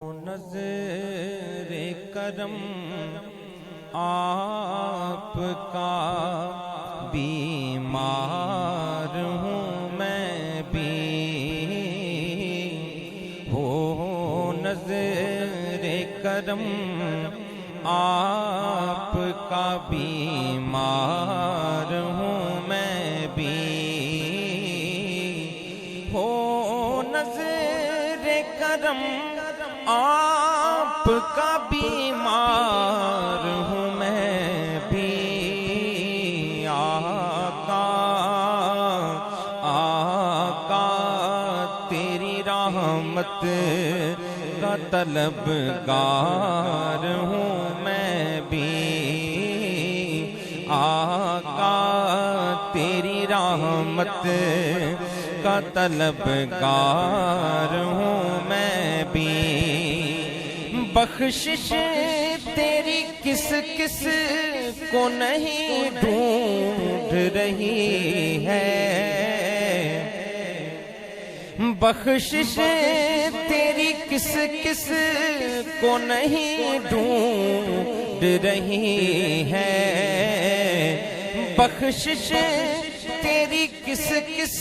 نظر کرم آپ کا بیمار ہوں میں بھی، ہو نظر کرم آپ کا بیمار ہوں میں بھی، ہو نظر کرم آپ کا بیمار ہوں میں بھی، آقا آقا تیری رحمت کا طلبگار ہوں میں بھی، آقا تیری رحمت کا طلبگار ہوں میں بھی، بخشش تیری کس کس کو نہیں ڈھونڈ رہی ہے، بخشش تیری کس کس کو نہیں ڈھونڈ رہی ہے، بخشش تیری کس کس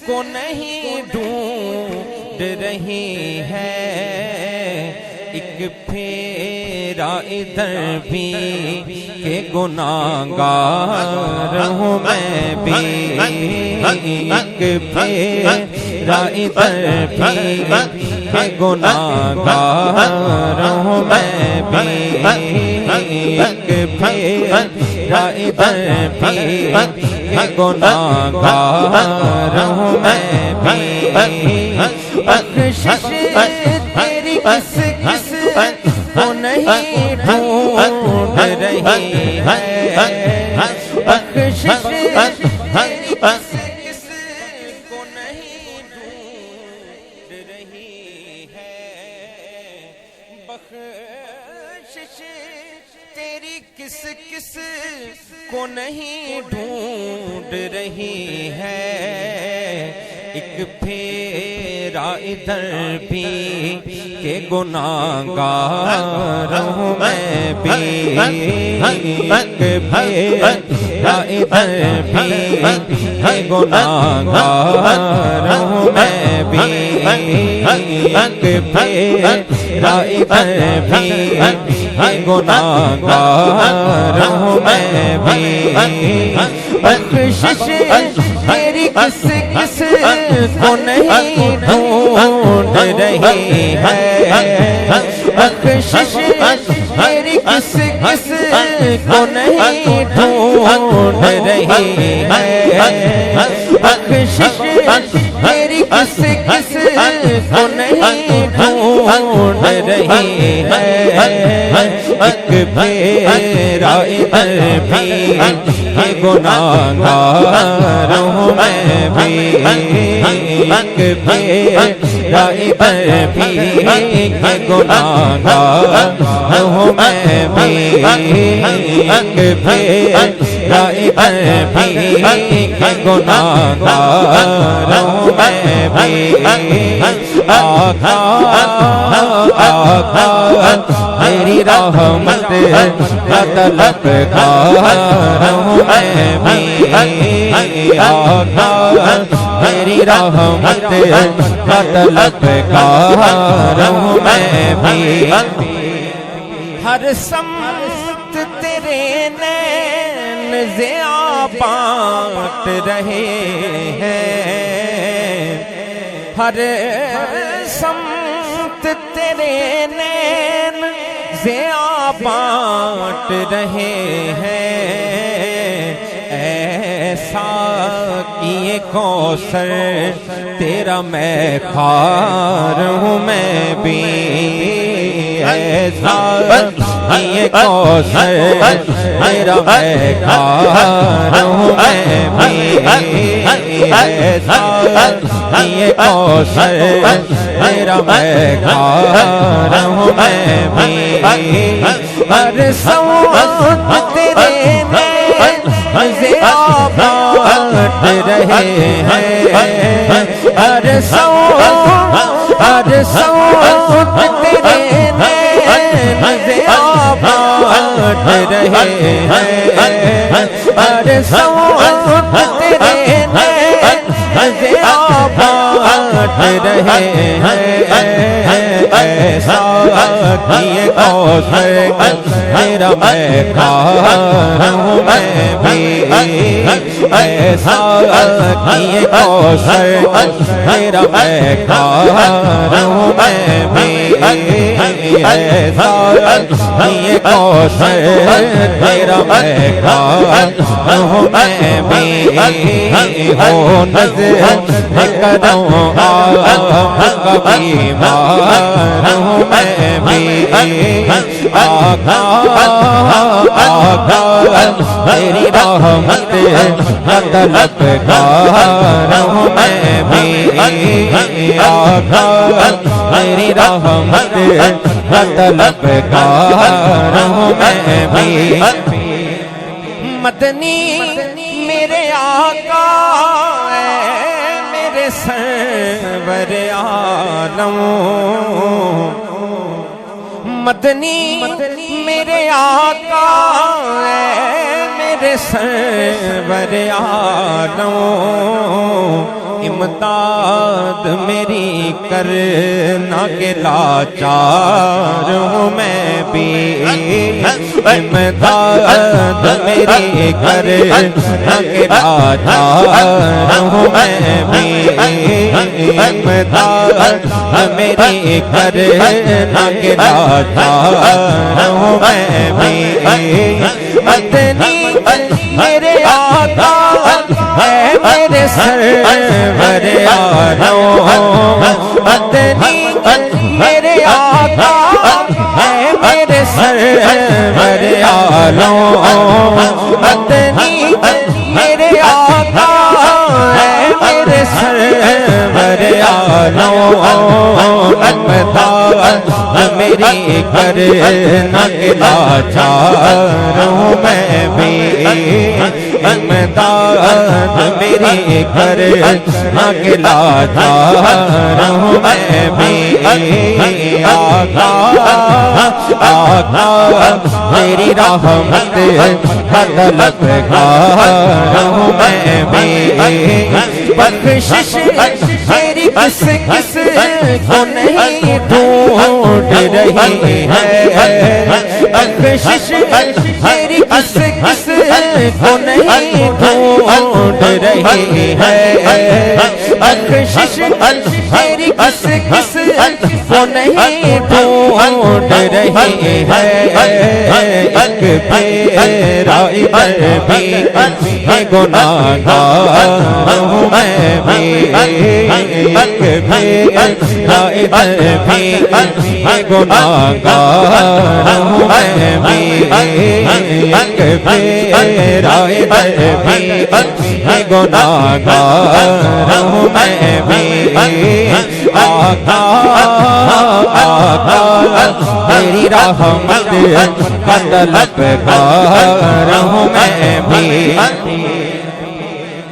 کو نہیں ڈھونڈ رہی ہے، ایک پھیرا ادھر بھی کہ گناہگار ہوں میں بھی، ایک پھیرا ادھر بھی کہ گناہگار ہوں میں بھی، ایک پھیرا ادھر بھی کہ گناہگار ہوں میں بھی، بخشش تیری کس کس کو نہیں ڈھونڈ رہی ہے، بخشش تیری کس کس کو نہیں ڈھونڈ رہی ہے، بخشش تیری کس کس کو نہیں ڈھونڈ رہی ہے، ایک پھیرا ادھر بھی کہ گناہگار ہوں میں بھی، ایک پھیرا ادھر بھی کہ گناہگار ہوں میں بھی، ایک پھیرا ادھر بھی کہ گناہگار ہوں میں بھی، بخشش تیری کس کس کو نہیں ڈھونڈ رہی ہے، بخشش تیری کس کس کو نہیں ڈھونڈ رہی ہے، بخشش تیری کس کس کو نہیں ڈھونڈ رہی ہے، ایک پھیرا ادھر بھی کہ گناہگار ہوں میں بھی، ایک پھیرا ادھر بھی کہ گناہگار ہوں میں بھی، ایک پھیرا ادھر بھی کہ گناہگار ہوں میں بھی، آقا آقا تیری رحمت کا طلبگار ہوں میں بھی، آقا تیری رحمت کا طلبگار ہوں میں بھی، ہر سمت تیرے نین ضیاء بانٹ رہے ہیں، ہر سمت تیرے نین ضیاء بانٹ رہے ہیں، ایسا کیے کوثر تیرا میں خار ہوں میں بھی، ایسا کیے کوثر تیرا میں خار ہوں میں بھی، ایسا کیے کوثر تیرا میں خار ہوں میں بھی، ہر سمت تیرے ضیاء بانٹ رہے ہیں، ہر سمت ہر سوت تیرے نین سے آباد رہے ہیں ہر سوت تیرے نین سے آباد رہے ہیں ایسا کیے کوثر تیرا میں کھار ہوں میں بھی ایسا کیے کوثر تیرا میں کھار ہوں میں بھی ایسا کیے کوثر تیرا میں کھار ہوں میں بھی ہو نظر کروں کبھی مار ہوں میں بھی آقا تیری رحمت کا طلبگار ہوں میں بھی آقا تیری رحمت کا طلبگار ہوں میں بھی مدنی میرے آقا میرے سرور عالم مدنی میرے آقا میرے سرور عالم امداد میری کرنا کہ لاچار ہوں میں بھی امداد میری کرنا کہ لاچار ہوں میں بھی امداد میری کرنا کہ لاچار ہوں میں بھی مدنی میرے آقا ہے میرے سرور عالم مدنی میرے آقا ہے میرے سرور عالم مدنی میرے آقا ہے میرے سرور عالم امداد میری کرنا کہ لاچار ہوں میں بھی امداد میری کرنا کہ لاچار ہوں میں بھی آقا تیری رحمت کا طلبگار ہوں میں بھی بخشش تیری کس کس کو نہیں ڈھونڈ رہی ہے بخشش تیری کس کس کو نہیں ڈھونڈ رہی ہے بخشش تیری کس کس کو نہیں ڈھونڈ رہی ہے ایک پیرا ادھر بھی گناہگار ہوں میں بھی ایک پیرا ادھر بھی گناہگار ہوں میں بھی ایک پیرا ادھر بھی گناہگار ہوں میں بھی آقا تیری رحمت کا طلبگار ہوں میں بھی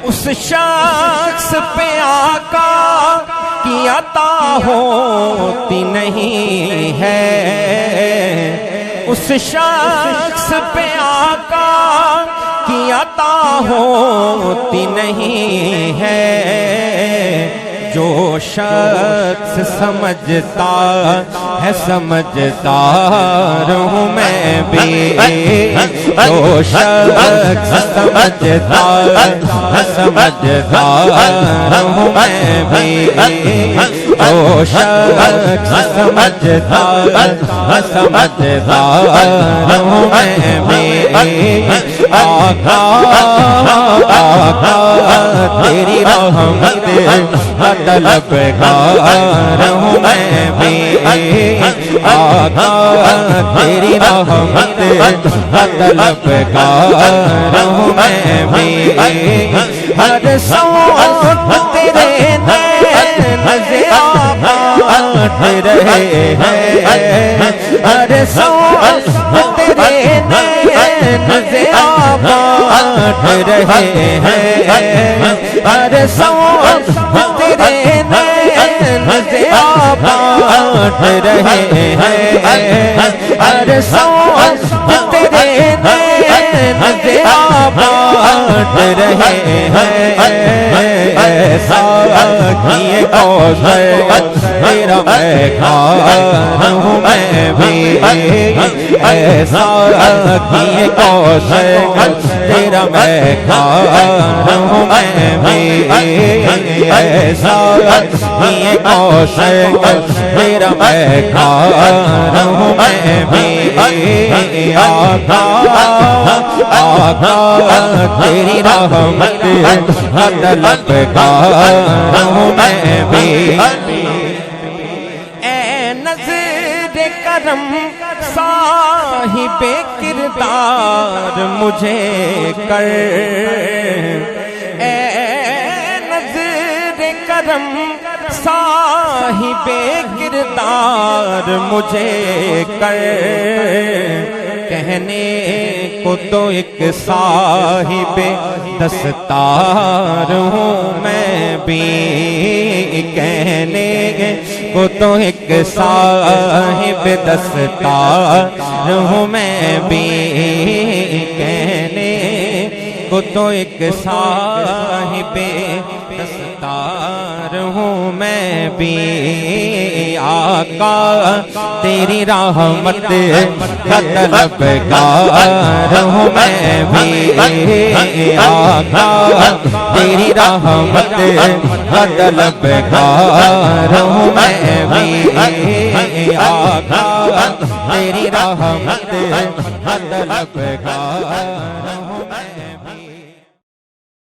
اس شخص پہ آقا کی عطا ہوتی نہیں ہے اس شخص پہ آقا کی عطا ہوتی نہیں ہے جو شخص سمجھتا ہے سمجھدار ہوں میں بھی جو شخص سمجھتا ہے سمجھدار ہوں میں بھی جو شخص سمجھتا ہے سمجھدار ہوں میں بھی آقا تیری رحمت کا طلبگار ہوں میں بھی آقا تیری رحمت کا طلبگار ہوں میں بھی ہر سوت تیرے نین سے آباد رہے ہیں ہر سوت تیرے نین سے آباد رہے ہیں ہر سوت تیرے نین سے بانٹ رہے ہیں ہر سو تیرے نین ضیا بانٹ رہے ہیں ایسا کیے کوثر تیرا میں کھار ہوں میں بھی ایسا کیے کوثر تیرا میں کھار ہوں میں بھی ایسا کیے کوثر تیرا میں کھار ہوں میں بھی آقا آقا تیری رحمت کا طلبگار ہوں میں بھی اے نظر کرم صاحب کردار مجھے کر اے نظر کرم صاحب کردار مجھے کر کہنے کو تو ایک صاحب دستار ہوں میں بھی کہنے کو تو ایک صاحب دستار ہوں میں بھی کہنے کو تو ایک صاحب دستار ہوں میں بھی آقا تیری رحمت کا طلبگار ہوں میں بھی آقا تیری رحمت کا طلبگار ہوں میں بھی آقا تیری رحمت کا طلبگار